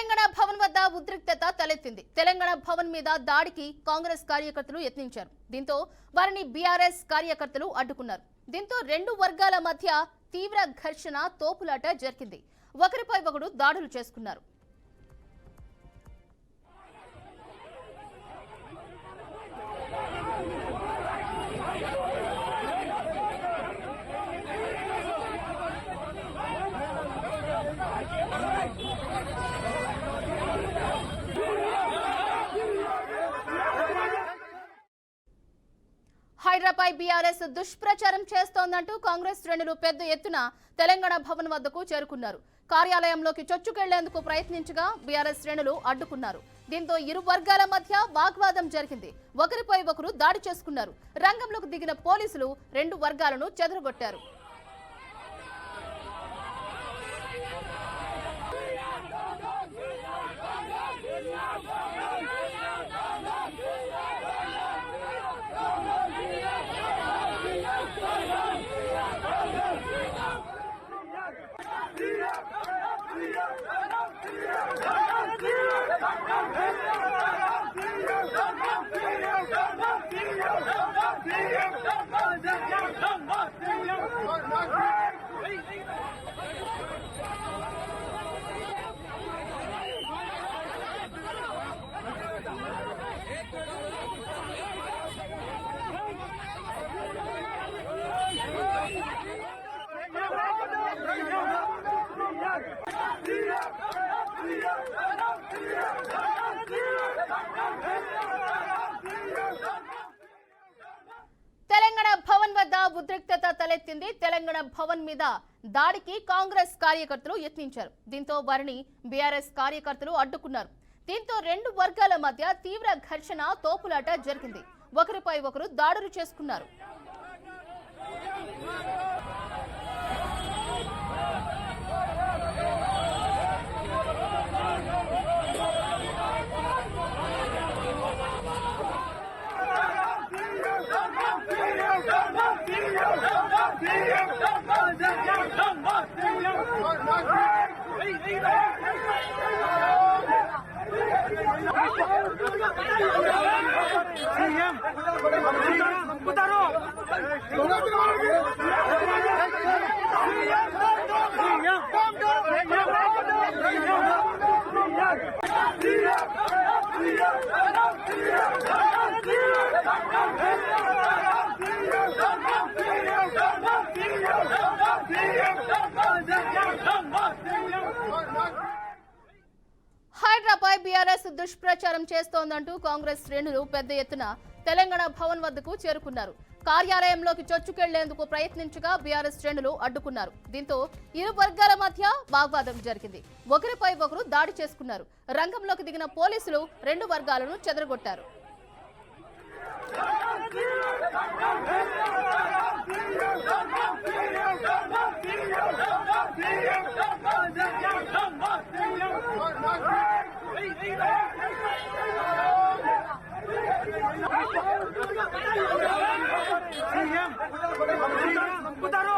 తెలంగాణ భవన్ వద్ద ఉద్రిక్తత తలెత్తింది. తెలంగాణ భవన్ మీద దాడికి కాంగ్రెస్ కార్యకర్తలు యత్నించారు. దీంతో వారిని బీఆర్ఎస్ కార్యకర్తలు అడ్డుకున్నారు. దీంతో రెండు వర్గాల మధ్య తీవ్ర ఘర్షణ, తోపులాట జరిగింది. ఒకరిపై ఒకరు దాడులు చేసుకున్నారు. హైదరాబాద్ బీఆర్ఎస్ దుష్ప్రచారం చేస్తోందంటూ కాంగ్రెస్ శ్రేణులు పెద్ద ఎత్తున తెలంగాణ భవన్ వద్దకు చేరుకున్నారు. కార్యాలయంలోకి చొచ్చుకెళ్లేందుకు ప్రయత్నించగా బీఆర్ఎస్ శ్రేణులు అడ్డుకున్నారు. దీంతో ఇరు వర్గాల మధ్య వాగ్వాదం జరిగింది. ఒకరిపై ఒకరు దాడి చేసుకున్నారు. రంగంలోకి దిగిన పోలీసులు రెండు వర్గాలను చెదరగొట్టారు. తెలంగాణ భవన్ వద్ద ఉద్రిక్తత తలెత్తింది. తెలంగాణ భవన్ మీద దాడికి కాంగ్రెస్ కార్యకర్తలు యత్నించారు. దీంతో వారిని బీఆర్ఎస్ కార్యకర్తలు అడ్డుకున్నారు. దీంతో రెండు వర్గాల మధ్య తీవ్ర ఘర్షణ, తోపులాట జరిగింది. ఒకరిపై ఒకరు దాడులు చేసుకున్నారు. హైదరాబాద్ బీఆర్ఎస్ దుష్ప్రచారం చేస్తోందంటూ కాంగ్రెస్ శ్రేణులు పెద్ద ఎత్తున తెలంగాణ భవన్ వద్దకు చేరుకున్నారు. కార్యాలయంలోకి చొచ్చుకెళ్లేందుకు ప్రయత్నించగా బీఆర్ఎస్ శ్రేణులు అడ్డుకున్నారు. దీంతో ఇరు వర్గాల మధ్య వాగ్వాదం జరిగింది. ఒకరిపై ఒకరు దాడి చేసుకున్నారు. రంగంలోకి దిగిన పోలీసులు రెండు వర్గాలను చెదరగొట్టారు. Putaró.